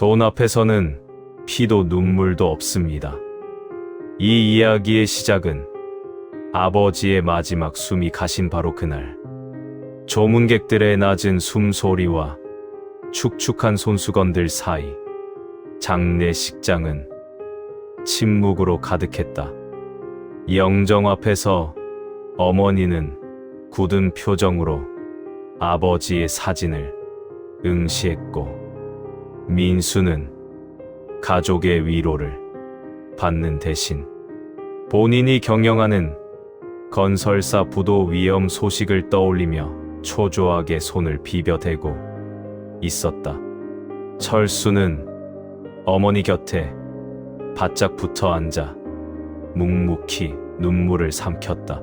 돈 앞에서는 피도 눈물도 없습니다. 이 이야기의 시작은 아버지의 마지막 숨이 가신 바로 그날, 조문객들의 낮은 숨소리와 축축한 손수건들 사이 장례식장은 침묵으로 가득했다. 영정 앞에서 어머니는 굳은 표정으로 아버지의 사진을 응시했고, 민수는 가족의 위로를 받는 대신 본인이 경영하는 건설사 부도 위험 소식을 떠올리며 초조하게 손을 비벼대고 있었다. 철수는 어머니 곁에 바짝 붙어 앉아 묵묵히 눈물을 삼켰다.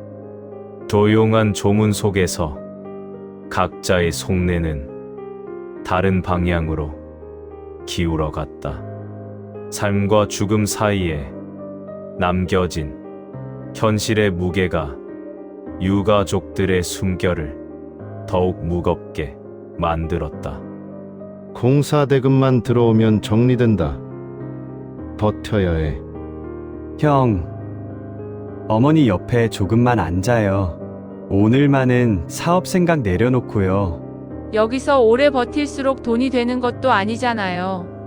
조용한 조문 속에서 각자의 속내는 다른 방향으로 기울어 갔다. 삶과 죽음 사이에 남겨진 현실의 무게가 유가족들의 숨결을 더욱 무겁게 만들었다. 공사 대금만 들어오면 정리된다. 버텨야 해. 형, 어머니 옆에 조금만 앉아요. 오늘만은 사업 생각 내려놓고요. 여기서 오래 버틸수록 돈이 되는 것도 아니잖아요.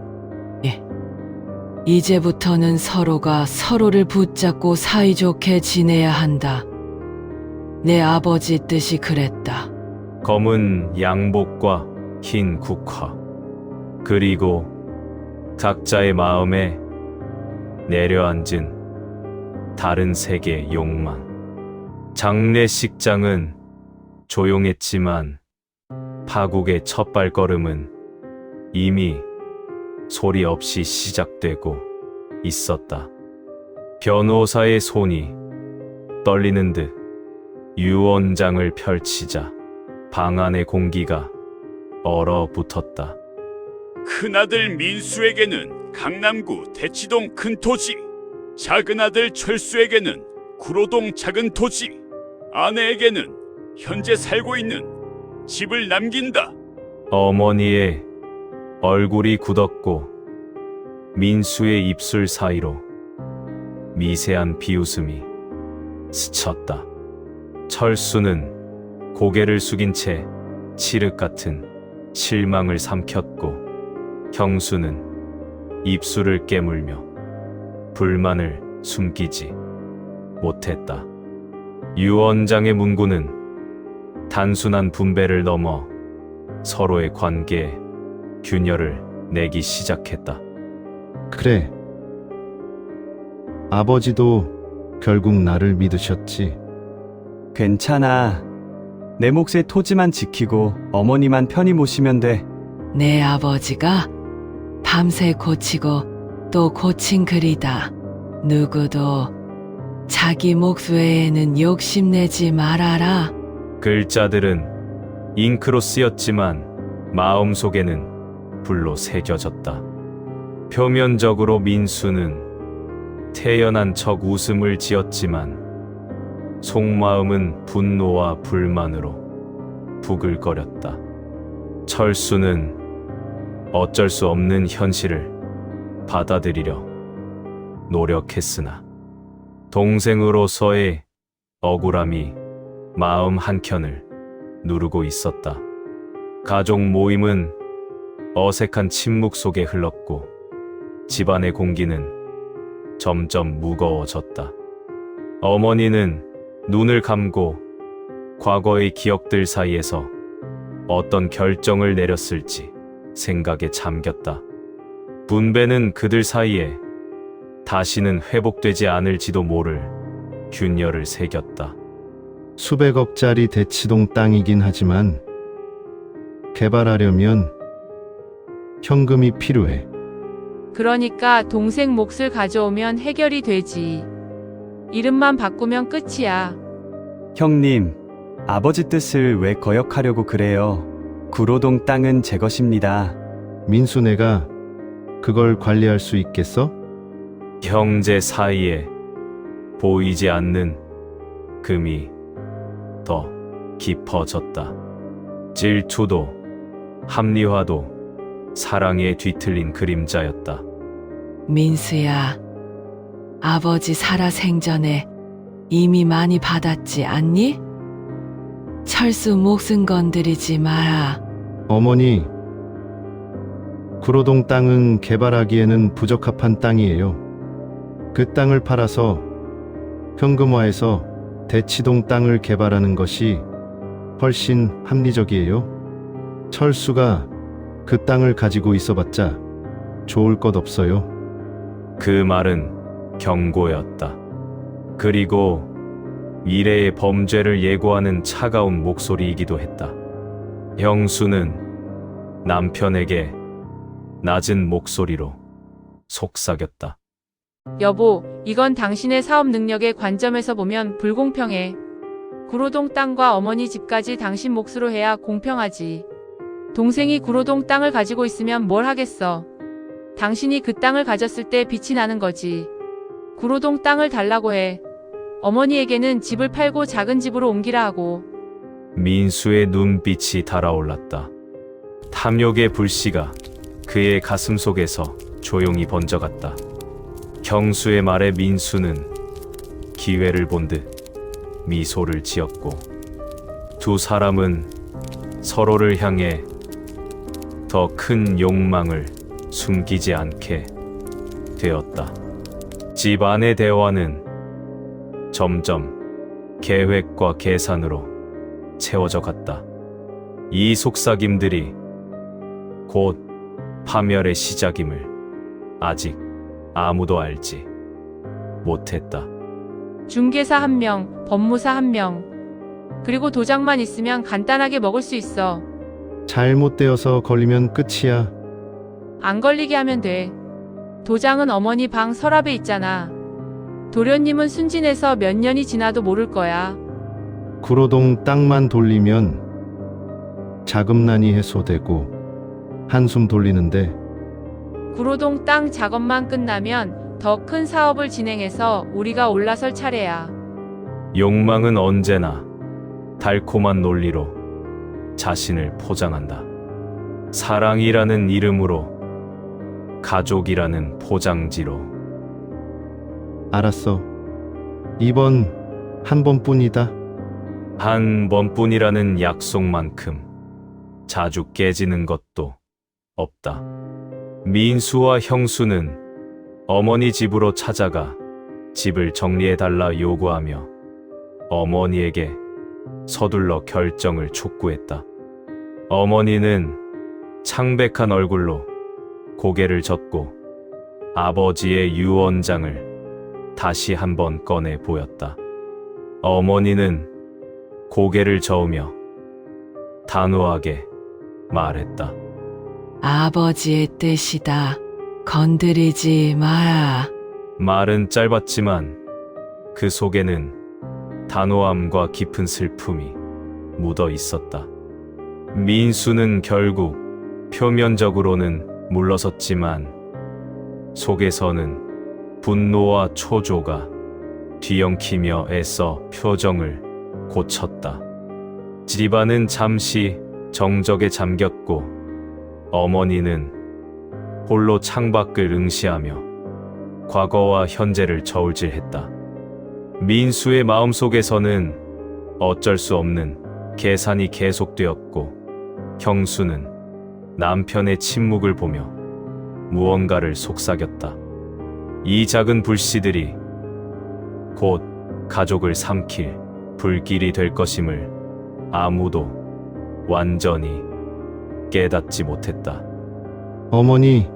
이제부터는 서로가 서로를 붙잡고 사이좋게 지내야 한다. 내 아버지 뜻이 그랬다. 검은 양복과 흰 국화, 그리고 각자의 마음에 내려앉은 다른 세계의 욕망. 장례식장은 조용했지만 파국의 첫 발걸음은 이미 소리 없이 시작되고 있었다. 변호사의 손이 떨리는 듯 유언장을 펼치자 방 안의 공기가 얼어붙었다. 큰아들 민수에게는 강남구 대치동 큰 토지, 작은아들 철수에게는 구로동 작은 토지, 아내에게는 현재 살고 있는 집을 남긴다. 어머니의 얼굴이 굳었고 민수의 입술 사이로 미세한 비웃음이 스쳤다. 철수는 고개를 숙인 채 칠흑 같은 실망을 삼켰고, 형수는 입술을 깨물며 불만을 숨기지 못했다. 유언장의 문구는 단순한 분배를 넘어 서로의 관계에 균열을 내기 시작했다. 그래. 아버지도 결국 나를 믿으셨지. 괜찮아. 내 몫의 토지만 지키고 어머니만 편히 모시면 돼. 내 아버지가 밤새 고치고 또 고친 글이다. 누구도 자기 몫 외에는 욕심내지 말아라. 글자들은 잉크로 쓰였지만 마음속에는 불로 새겨졌다. 표면적으로 민수는 태연한 척 웃음을 지었지만 속마음은 분노와 불만으로 부글거렸다. 철수는 어쩔 수 없는 현실을 받아들이려 노력했으나 동생으로서의 억울함이 마음 한켠을 누르고 있었다. 가족 모임은 어색한 침묵 속에 흘렀고 집안의 공기는 점점 무거워졌다. 어머니는 눈을 감고 과거의 기억들 사이에서 어떤 결정을 내렸을지 생각에 잠겼다. 분배는 그들 사이에 다시는 회복되지 않을지도 모를 균열을 새겼다. 수백억짜리 대치동 땅이긴 하지만 개발하려면 현금이 필요해. 그러니까 동생 몫을 가져오면 해결이 되지. 이름만 바꾸면 끝이야. 형님, 아버지 뜻을 왜 거역하려고 그래요? 구로동 땅은 제 것입니다. 민수네가 그걸 관리할 수 있겠어? 형제 사이에 보이지 않는 금이 더 깊어졌다. 질투도 합리화도 사랑에 뒤틀린 그림자였다. 민수야, 아버지 살아생전에 이미 많이 받았지 않니? 철수 목숨 건드리지 마라. 어머니, 구로동 땅은 개발하기에는 부적합한 땅이에요. 그 땅을 팔아서 현금화해서 대치동 땅을 개발하는 것이 훨씬 합리적이에요. 철수가 그 땅을 가지고 있어봤자 좋을 것 없어요. 그 말은 경고였다. 그리고 미래의 범죄를 예고하는 차가운 목소리이기도 했다. 형수는 남편에게 낮은 목소리로 속삭였다. 여보, 이건 당신의 사업 능력의 관점에서 보면 불공평해. 구로동 땅과 어머니 집까지 당신 몫으로 해야 공평하지. 동생이 구로동 땅을 가지고 있으면 뭘 하겠어. 당신이 그 땅을 가졌을 때 빛이 나는 거지. 구로동 땅을 달라고 해. 어머니에게는 집을 팔고 작은 집으로 옮기라 하고. 민수의 눈빛이 달아올랐다. 탐욕의 불씨가 그의 가슴 속에서 조용히 번져갔다. 형수의 말에 민수는 기회를 본 듯 미소를 지었고, 두 사람은 서로를 향해 더 큰 욕망을 숨기지 않게 되었다. 집 안의 대화는 점점 계획과 계산으로 채워져 갔다. 이 속삭임들이 곧 파멸의 시작임을 아직 아무도 알지 못했다. 중개사 1명, 법무사 1명. 그리고 도장만 있으면 간단하게 먹을 수 있어. 잘못되어서 걸리면 끝이야. 안 걸리게 하면 돼. 도장은 어머니 방 서랍에 있잖아. 도련님은 순진해서 몇 년이 지나도 모를 거야. 구로동 땅만 돌리면 자금난이 해소되고 한숨 돌리는데 구로동 땅 작업만 끝나면 더 큰 사업을 진행해서 우리가 올라설 차례야. 욕망은 언제나 달콤한 논리로 자신을 포장한다. 사랑이라는 이름으로, 가족이라는 포장지로. 알았어. 이번 한 번뿐이다. 한 번뿐이라는 약속만큼 자주 깨지는 것도 없다. 민수와 형수는 어머니 집으로 찾아가 집을 정리해달라 요구하며 어머니에게 서둘러 결정을 촉구했다. 어머니는 창백한 얼굴로 고개를 젓고 아버지의 유언장을 다시 한번 꺼내 보였다. 어머니는 고개를 저으며 단호하게 말했다. 아버지의 뜻이다. 건드리지 마라. 말은 짧았지만 그 속에는 단호함과 깊은 슬픔이 묻어 있었다. 민수는 결국 표면적으로는 물러섰지만 속에서는 분노와 초조가 뒤엉키며 애써 표정을 고쳤다. 집안은 잠시 정적에 잠겼고 어머니는 홀로 창밖을 응시하며 과거와 현재를 저울질했다. 민수의 마음속에서는 어쩔 수 없는 계산이 계속되었고 형수는 남편의 침묵을 보며 무언가를 속삭였다. 이 작은 불씨들이 곧 가족을 삼킬 불길이 될 것임을 아무도 완전히 깨닫지 못했다. 어머니,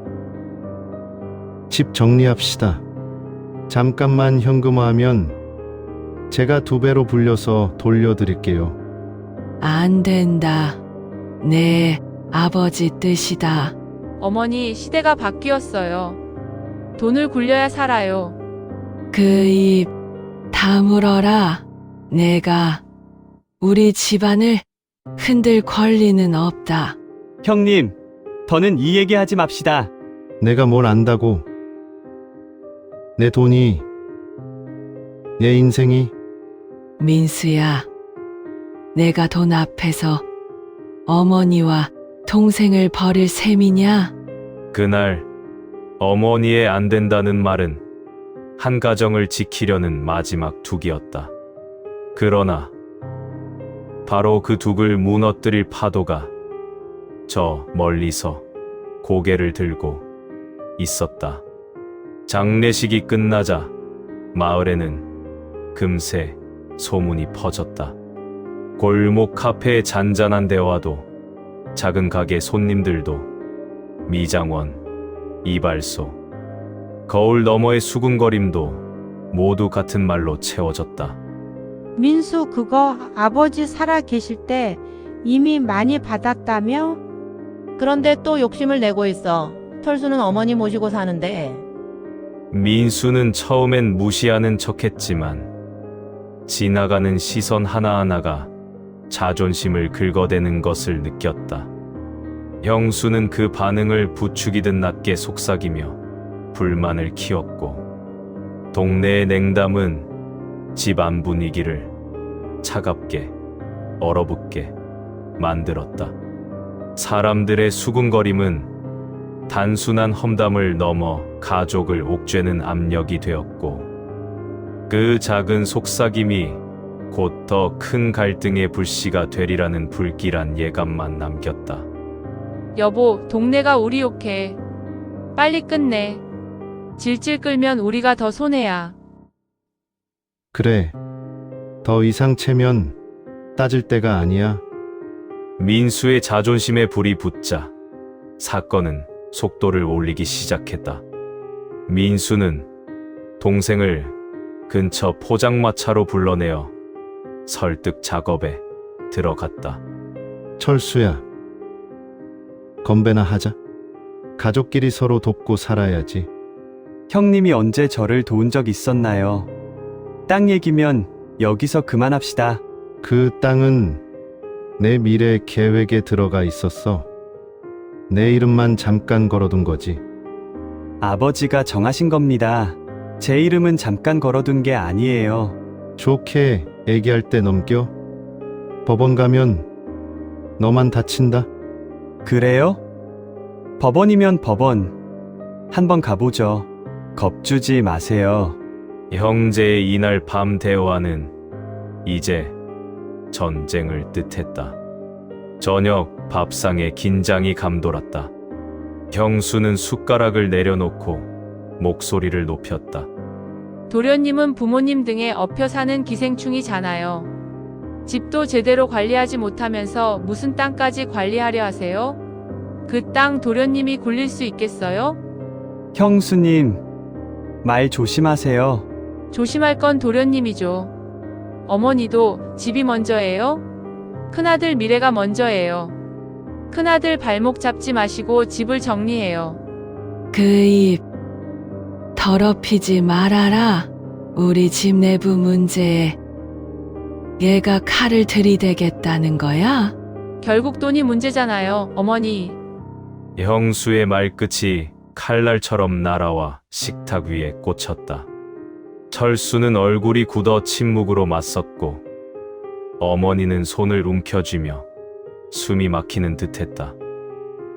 집 정리합시다. 잠깐만 현금화하면 제가 2배로 불려서 돌려드릴게요. 안 된다. 내 아버지 뜻이다. 어머니, 시대가 바뀌었어요. 돈을 굴려야 살아요. 그 입 다물어라. 내가 우리 집안을 흔들 권리는 없다. 형님, 더는 이 얘기 하지 맙시다. 내가 뭘 안다고. 내 돈이, 내 인생이. 민수야, 내가 돈 앞에서 어머니와 동생을 버릴 셈이냐? 그날 어머니의 안 된다는 말은 한 가정을 지키려는 마지막 둑이었다. 그러나 바로 그 둑을 무너뜨릴 파도가 저 멀리서 고개를 들고 있었다. 장례식이 끝나자 마을에는 금세 소문이 퍼졌다. 골목 카페의 잔잔한 대화도, 작은 가게 손님들도, 미장원, 이발소, 거울 너머의 수군거림도 모두 같은 말로 채워졌다. 민수 그거 아버지 살아 계실 때 이미 많이 받았다며? 그런데 또 욕심을 내고 있어. 철수는 어머니 모시고 사는데. 민수는 처음엔 무시하는 척했지만 지나가는 시선 하나하나가 자존심을 긁어대는 것을 느꼈다. 형수는 그 반응을 부추기듯 낮게 속삭이며 불만을 키웠고, 동네의 냉담은 집안 분위기를 차갑게 얼어붙게 만들었다. 사람들의 수군거림은 단순한 험담을 넘어 가족을 옥죄는 압력이 되었고, 그 작은 속삭임이 곧 더 큰 갈등의 불씨가 되리라는 불길한 예감만 남겼다. 여보, 동네가 우리 욕해. 빨리 끝내. 질질 끌면 우리가 더 손해야. 그래. 더 이상 채면 따질 때가 아니야. 민수의 자존심에 불이 붙자 사건은 속도를 올리기 시작했다. 민수는 동생을 근처 포장마차로 불러내어 설득 작업에 들어갔다. 철수야. 건배나 하자. 가족끼리 서로 돕고 살아야지. 형님이 언제 저를 도운 적 있었나요? 땅 얘기면 여기서 그만합시다. 그 땅은 내 미래 계획에 들어가 있었어. 내 이름만 잠깐 걸어둔 거지. 아버지가 정하신 겁니다. 제 이름은 잠깐 걸어둔 게 아니에요. 좋게 얘기할 때 넘겨. 법원 가면 너만 다친다. 그래요? 법원이면 법원. 한번 가보죠. 겁주지 마세요. 형제의 이날 밤 대화는 이제 전쟁을 뜻했다. 저녁 밥상에 긴장이 감돌았다. 형수는 숟가락을 내려놓고 목소리를 높였다. 도련님은 부모님 등에 엎여 사는 기생충이잖아요. 집도 제대로 관리하지 못하면서 무슨 땅까지 관리하려 하세요? 그 땅 도련님이 굴릴 수 있겠어요? 형수님, 말 조심하세요. 조심할 건 도련님이죠. 어머니도 집이 먼저예요? 큰아들 미래가 먼저예요. 큰아들 발목 잡지 마시고 집을 정리해요. 그 입 더럽히지 말아라. 우리 집 내부 문제에 얘가 칼을 들이대겠다는 거야? 결국 돈이 문제잖아요, 어머니. 형수의 말끝이 칼날처럼 날아와 식탁 위에 꽂혔다. 철수는 얼굴이 굳어 침묵으로 맞섰고, 어머니는 손을 움켜쥐며 숨이 막히는 듯했다.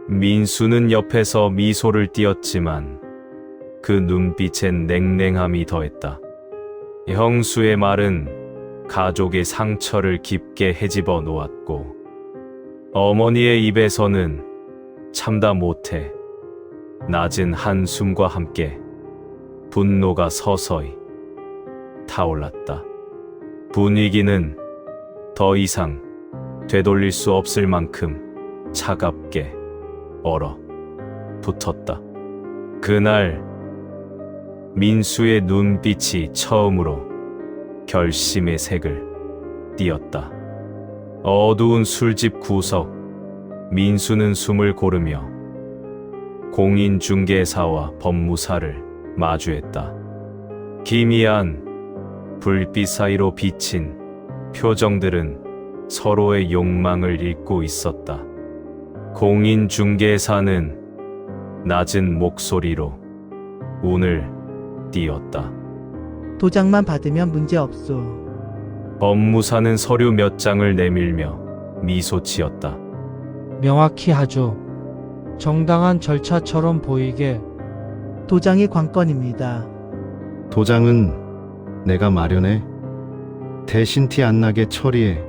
민수는 옆에서 미소를 띄었지만 그 눈빛엔 냉랭함이 더했다. 형수의 말은 가족의 상처를 깊게 헤집어 놓았고, 어머니의 입에서는 참다 못해 낮은 한숨과 함께 분노가 서서히 타올랐다. 분위기는 더 이상 되돌릴 수 없을 만큼 차갑게 얼어 붙었다. 그날 민수의 눈빛이 처음으로 결심의 색을 띠었다. 어두운 술집 구석, 민수는 숨을 고르며 공인중개사와 법무사를 마주했다. 기미한 불빛 사이로 비친 표정들은 서로의 욕망을 읽고 있었다. 공인중개사는 낮은 목소리로 운을 띄었다. 도장만 받으면 문제 없소. 법무사는 서류 몇 장을 내밀며 미소 지었다. 명확히 하죠. 정당한 절차처럼 보이게. 도장이 관건입니다. 도장은 내가 마련해. 대신 티 안 나게 처리해.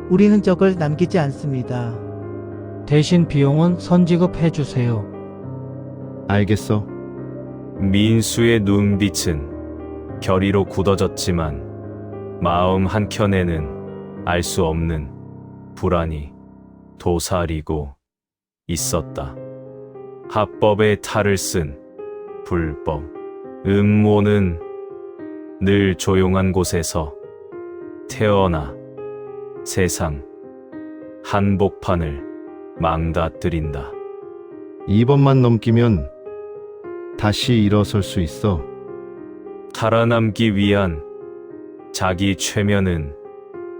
우리 흔적을 남기지 않습니다. 대신 비용은 선지급해 주세요. 알겠어. 민수의 눈빛은 결의로 굳어졌지만 마음 한켠에는 알 수 없는 불안이 도사리고 있었다. 합법의 탈을 쓴 불법 음모는 늘 조용한 곳에서 태어나 세상 한복판을 망가뜨린다. 2번만 넘기면 다시 일어설 수 있어. 살아남기 위한 자기 최면은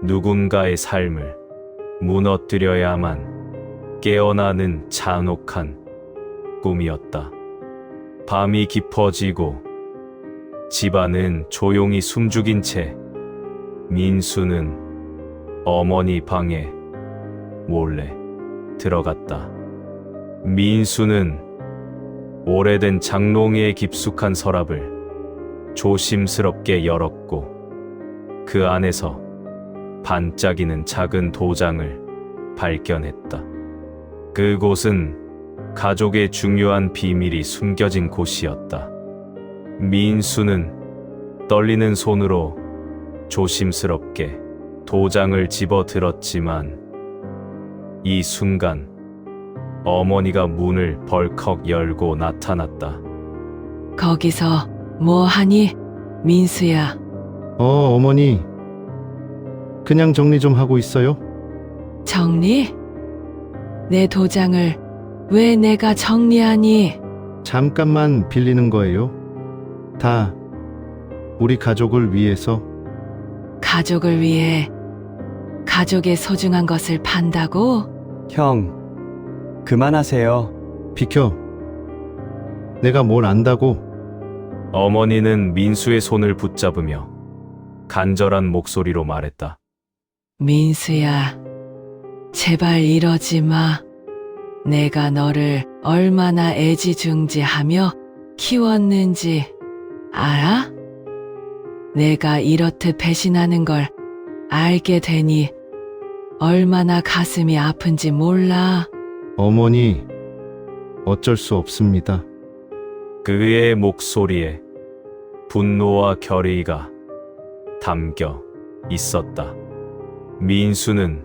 누군가의 삶을 무너뜨려야만 깨어나는 잔혹한 꿈이었다. 밤이 깊어지고 집안은 조용히 숨죽인 채 민수는 어머니 방에 몰래 들어갔다. 민수는 오래된 장롱의 깊숙한 서랍을 조심스럽게 열었고 그 안에서 반짝이는 작은 도장을 발견했다. 그곳은 가족의 중요한 비밀이 숨겨진 곳이었다. 민수는 떨리는 손으로 조심스럽게 도장을 집어 들었지만 이 순간 어머니가 문을 벌컥 열고 나타났다. 거기서 뭐 하니? 민수야. 어머니. 그냥 정리 좀 하고 있어요? 정리? 내 도장을 왜 내가 정리하니? 잠깐만 빌리는 거예요. 다 우리 가족을 위해서. 가족을 위해 가족의 소중한 것을 판다고? 형, 그만하세요. 비켜. 내가 뭘 안다고. 어머니는 민수의 손을 붙잡으며 간절한 목소리로 말했다. 민수야, 제발 이러지 마. 내가 너를 얼마나 애지중지하며 키웠는지 알아? 내가 이렇듯 배신하는 걸 알게 되니 얼마나 가슴이 아픈지 몰라. 어머니, 어쩔 수 없습니다. 그의 목소리에 분노와 결의가 담겨 있었다. 민수는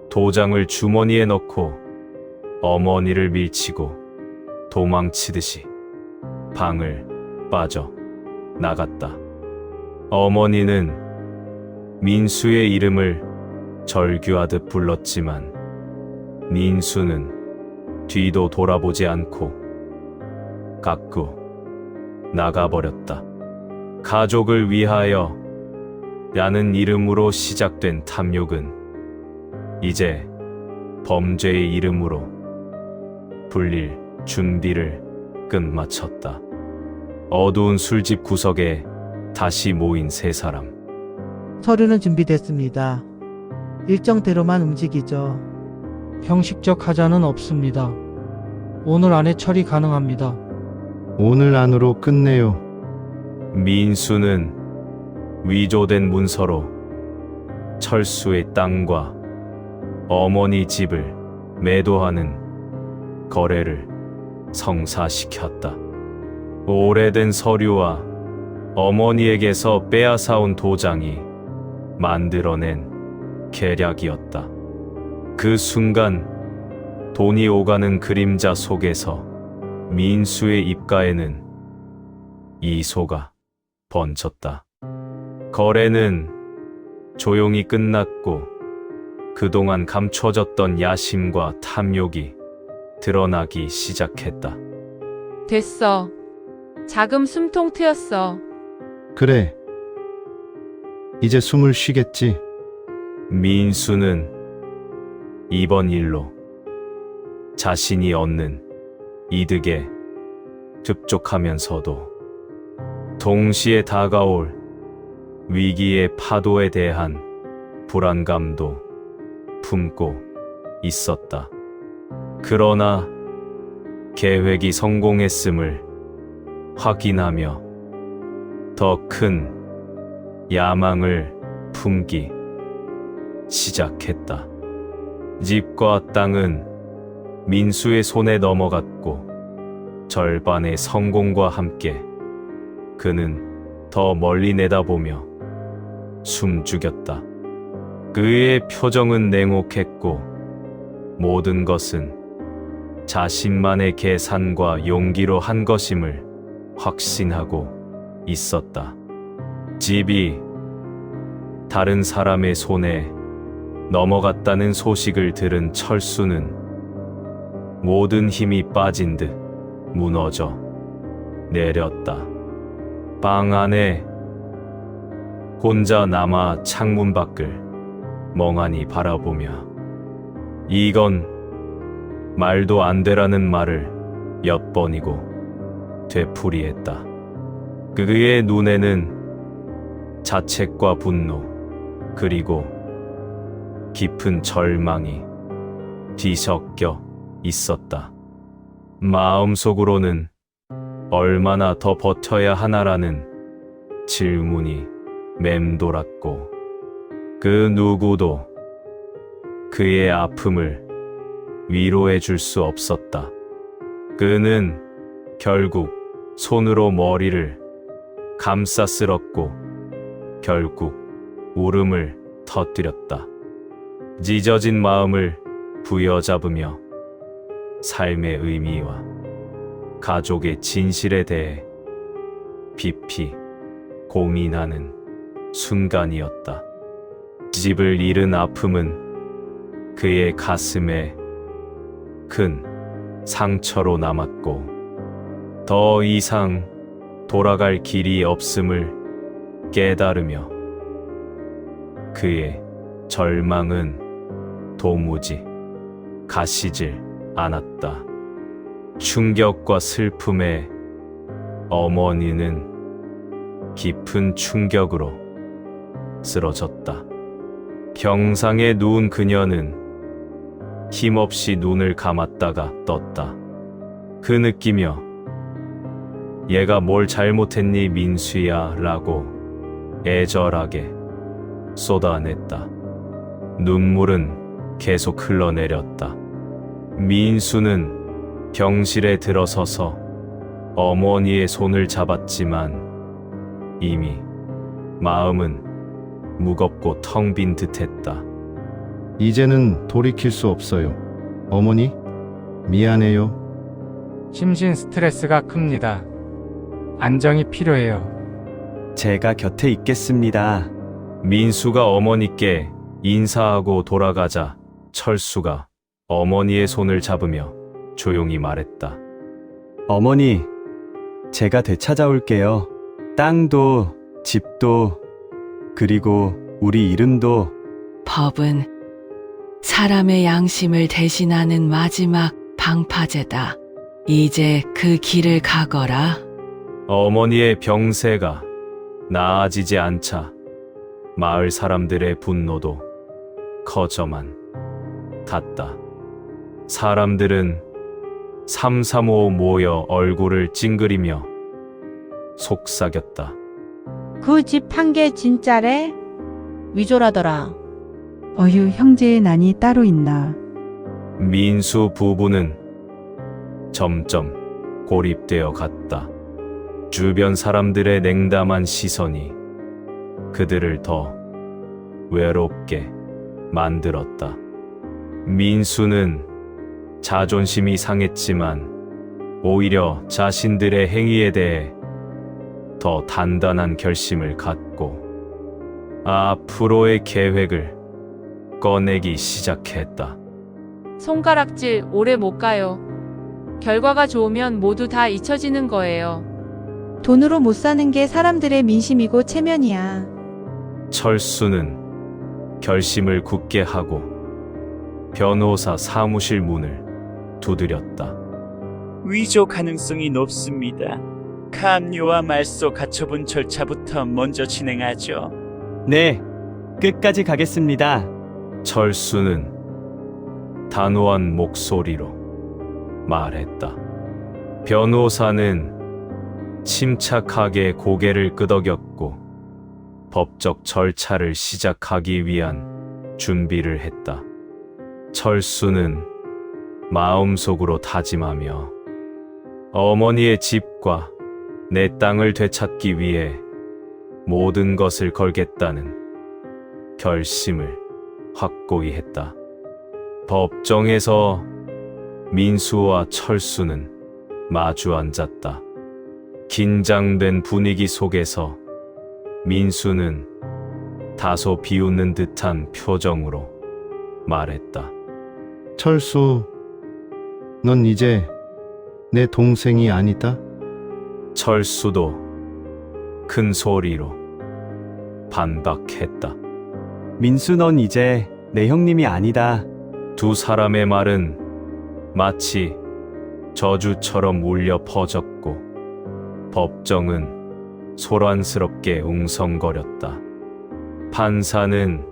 도장을 주머니에 넣고 어머니를 밀치고 도망치듯이 방을 빠져 나갔다. 어머니는 민수의 이름을 절규하듯 불렀지만 민수는 뒤도 돌아보지 않고 갖고 나가버렸다. 가족을 위하여 라는 이름으로 시작된 탐욕은 이제 범죄의 이름으로 불릴 준비를 끝마쳤다. 어두운 술집 구석에 다시 모인 세 사람. 서류는 준비됐습니다. 일정대로만 움직이죠. 형식적 하자는 없습니다. 오늘 안에 처리 가능합니다. 오늘 안으로 끝내요. 민수는 위조된 문서로 철수의 땅과 어머니 집을 매도하는 거래를 성사시켰다. 오래된 서류와 어머니에게서 빼앗아온 도장이 만들어낸 계략이었다. 그 순간 돈이 오가는 그림자 속에서 민수의 입가에는 이소가 번졌다. 거래는 조용히 끝났고 그동안 감춰졌던 야심과 탐욕이 드러나기 시작했다. 됐어. 자금 숨통 트였어. 그래. 이제 숨을 쉬겠지. 민수는 이번 일로 자신이 얻는 이득에 흡족하면서도 동시에 다가올 위기의 파도에 대한 불안감도 품고 있었다. 그러나 계획이 성공했음을 확인하며 더 큰 야망을 품기 시작했다. 집과 땅은 민수의 손에 넘어갔고 절반의 성공과 함께 그는 더 멀리 내다보며 숨죽였다. 그의 표정은 냉혹했고 모든 것은 자신만의 계산과 용기로 한 것임을 확신하고 있었다. 집이 다른 사람의 손에 넘어갔다는 소식을 들은 철수는 모든 힘이 빠진 듯 무너져 내렸다. 방 안에 혼자 남아 창문 밖을 멍하니 바라보며 이건 말도 안 되라는 말을 몇 번이고 되풀이했다. 그의 눈에는 자책과 분노 그리고 깊은 절망이 뒤섞여 있었다. 마음속으로는 얼마나 더 버텨야 하나라는 질문이 맴돌았고 그 누구도 그의 아픔을 위로해 줄 수 없었다. 그는 결국 손으로 머리를 감싸 쓸었고 결국 울음을 터뜨렸다. 찢어진 마음을 부여잡으며 삶의 의미와 가족의 진실에 대해 깊이 고민하는 순간이었다. 집을 잃은 아픔은 그의 가슴에 큰 상처로 남았고 더 이상 돌아갈 길이 없음을 깨달으며 그의 절망은 도무지 가시질 않았다. 충격과 슬픔에 어머니는 깊은 충격으로 쓰러졌다. 경상에 누운 그녀는 힘없이 눈을 감았다가 떴다. 그 느끼며 얘가 뭘 잘못했니 민수야 라고 애절하게 쏟아냈다. 눈물은 계속 흘러내렸다. 민수는 병실에 들어서서 어머니의 손을 잡았지만 이미 마음은 무겁고 텅 빈 듯했다. 이제는 돌이킬 수 없어요. 어머니, 미안해요. 심신 스트레스가 큽니다. 안정이 필요해요. 제가 곁에 있겠습니다. 민수가 어머니께 인사하고 돌아가자 철수가 어머니의 손을 잡으며 조용히 말했다. 어머니, 제가 되찾아올게요. 땅도, 집도, 그리고 우리 이름도. 법은 사람의 양심을 대신하는 마지막 방파제다. 이제 그 길을 가거라. 어머니의 병세가 나아지지 않자 마을 사람들의 분노도 커져만 갔다. 사람들은 삼삼오오 모여 얼굴을 찡그리며 속삭였다. 그 집 판 게 진짜래? 위조라더라. 어휴, 형제의 난이 따로 있나. 민수 부부는 점점 고립되어 갔다. 주변 사람들의 냉담한 시선이 그들을 더 외롭게 만들었다. 민수는 자존심이 상했지만 오히려 자신들의 행위에 대해 더 단단한 결심을 갖고 앞으로의 계획을 꺼내기 시작했다. 손가락질 오래 못 가요. 결과가 좋으면 모두 다 잊혀지는 거예요. 돈으로 못 사는 게 사람들의 민심이고 체면이야. 철수는 결심을 굳게 하고 변호사 사무실 문을 두드렸다. 위조 가능성이 높습니다. 감료와 말소 가처분 절차부터 먼저 진행하죠. 네, 끝까지 가겠습니다. 철수는 단호한 목소리로 말했다. 변호사는 침착하게 고개를 끄덕였고 법적 절차를 시작하기 위한 준비를 했다. 철수는 마음속으로 다짐하며 어머니의 집과 내 땅을 되찾기 위해 모든 것을 걸겠다는 결심을 확고히 했다. 법정에서 민수와 철수는 마주 앉았다. 긴장된 분위기 속에서 민수는 다소 비웃는 듯한 표정으로 말했다. 철수, 넌 이제 내 동생이 아니다? 철수도 큰 소리로 반박했다. 민수 넌 이제 내 형님이 아니다. 두 사람의 말은 마치 저주처럼 울려 퍼졌고 법정은 소란스럽게 웅성거렸다. 판사는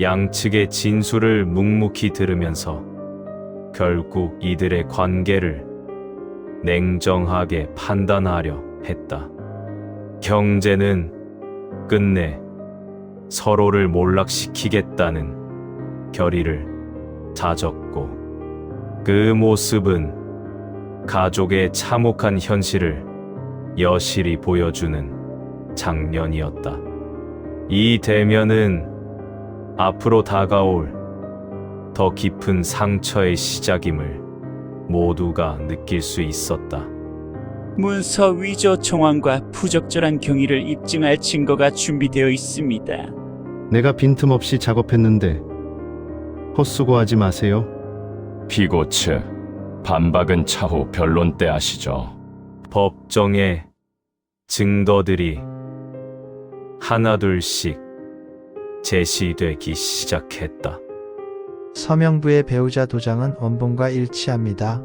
양측의 진술을 묵묵히 들으면서 결국 이들의 관계를 냉정하게 판단하려 했다. 형제는 끝내 서로를 몰락시키겠다는 결의를 다졌고 그 모습은 가족의 참혹한 현실을 여실히 보여주는 장면이었다. 이 대면은 앞으로 다가올 더 깊은 상처의 시작임을 모두가 느낄 수 있었다. 문서 위조 정황과 부적절한 경위를 입증할 증거가 준비되어 있습니다. 내가 빈틈없이 작업했는데 헛수고하지 마세요. 피고 측 반박은 차후 변론 때 하시죠. 법정에 증거들이 하나둘씩 제시되기 시작했다. 서명부의 배우자 도장은 원본과 일치합니다.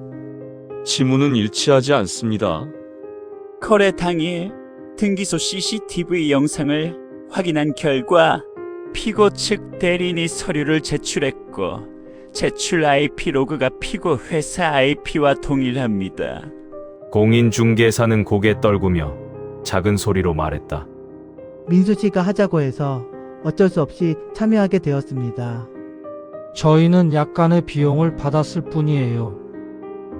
지문은 일치하지 않습니다. 거래 당일 등기소 CCTV 영상을 확인한 결과 피고 측 대리인이 서류를 제출했고 제출 IP 로그가 피고 회사 IP와 동일합니다. 공인중개사는 고개 떨구며 작은 소리로 말했다. 민수 씨가 하자고 해서 어쩔 수 없이 참여하게 되었습니다. 저희는 약간의 비용을 받았을 뿐이에요.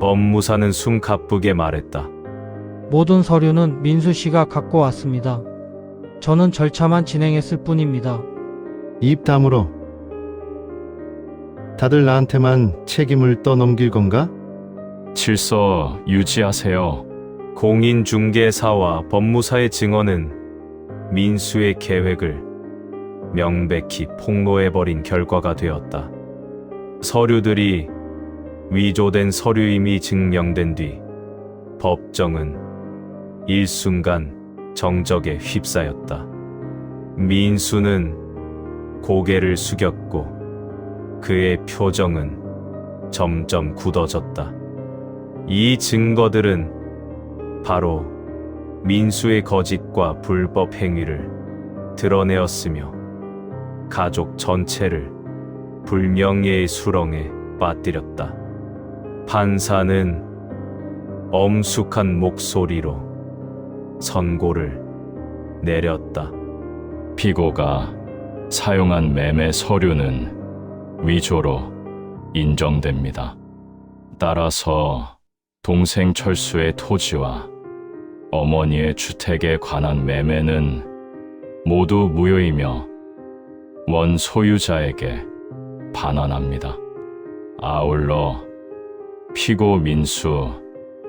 법무사는 숨 가쁘게 말했다. 모든 서류는 민수 씨가 갖고 왔습니다. 저는 절차만 진행했을 뿐입니다. 입 다물어. 다들 나한테만 책임을 떠넘길 건가? 질서 유지하세요. 공인중개사와 법무사의 증언은 민수의 계획을 명백히 폭로해버린 결과가 되었다. 서류들이 위조된 서류임이 증명된 뒤 법정은 일순간 정적에 휩싸였다. 민수는 고개를 숙였고 그의 표정은 점점 굳어졌다. 이 증거들은 바로 민수의 거짓과 불법 행위를 드러내었으며 가족 전체를 불명예의 수렁에 빠뜨렸다. 판사는 엄숙한 목소리로 선고를 내렸다. 피고가 사용한 매매 서류는 위조로 인정됩니다. 따라서 동생 철수의 토지와 어머니의 주택에 관한 매매는 모두 무효이며 원 소유자에게 반환합니다. 아울러 피고 민수,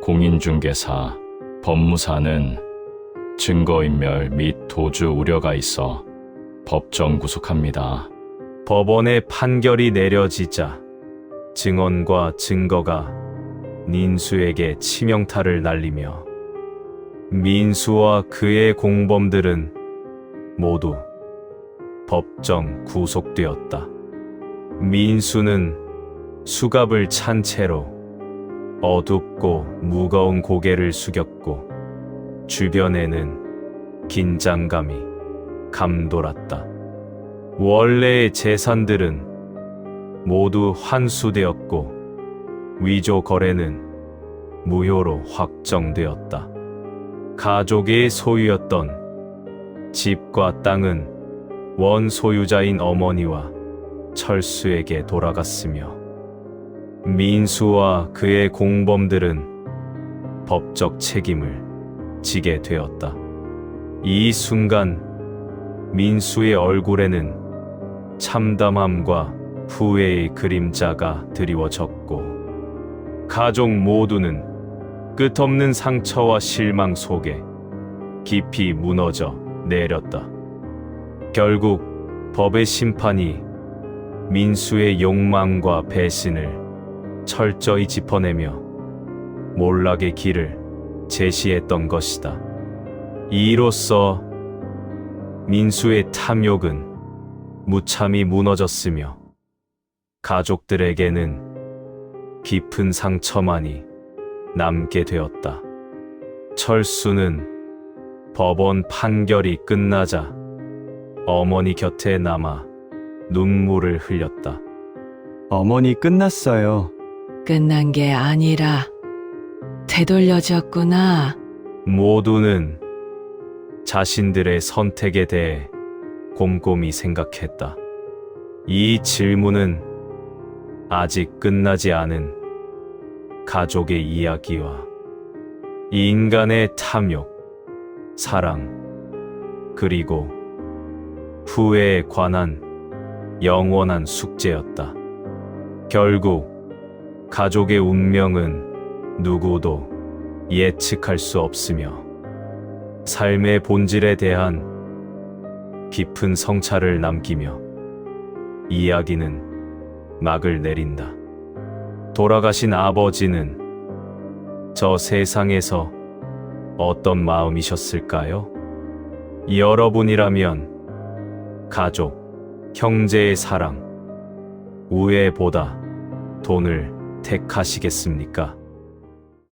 공인중개사, 법무사는 증거인멸 및 도주 우려가 있어 법정 구속합니다. 법원의 판결이 내려지자 증언과 증거가 민수에게 치명타를 날리며 민수와 그의 공범들은 모두 법정 구속되었다. 민수는 수갑을 찬 채로 어둡고 무거운 고개를 숙였고 주변에는 긴장감이 감돌았다. 원래의 재산들은 모두 환수되었고 위조 거래는 무효로 확정되었다. 가족의 소유였던 집과 땅은 원 소유자인 어머니와 철수에게 돌아갔으며 민수와 그의 공범들은 법적 책임을 지게 되었다. 이 순간 민수의 얼굴에는 참담함과 후회의 그림자가 드리워졌고 가족 모두는 끝없는 상처와 실망 속에 깊이 무너져 내렸다. 결국 법의 심판이 민수의 욕망과 배신을 철저히 짚어내며 몰락의 길을 제시했던 것이다. 이로써 민수의 탐욕은 무참히 무너졌으며 가족들에게는 깊은 상처만이 남게 되었다. 철수는 법원 판결이 끝나자 어머니 곁에 남아 눈물을 흘렸다. 어머니 끝났어요. 끝난 게 아니라 되돌려졌구나. 모두는 자신들의 선택에 대해 곰곰이 생각했다. 이 질문은 아직 끝나지 않은 가족의 이야기와 인간의 탐욕, 사랑, 그리고 후회에 관한 영원한 숙제였다. 결국 가족의 운명은 누구도 예측할 수 없으며 삶의 본질에 대한 깊은 성찰을 남기며 이야기는 막을 내린다. 돌아가신 아버지는 저 세상에서 어떤 마음이셨을까요? 여러분이라면 가족, 형제의 사랑, 우애보다 돈을 택하시겠습니까?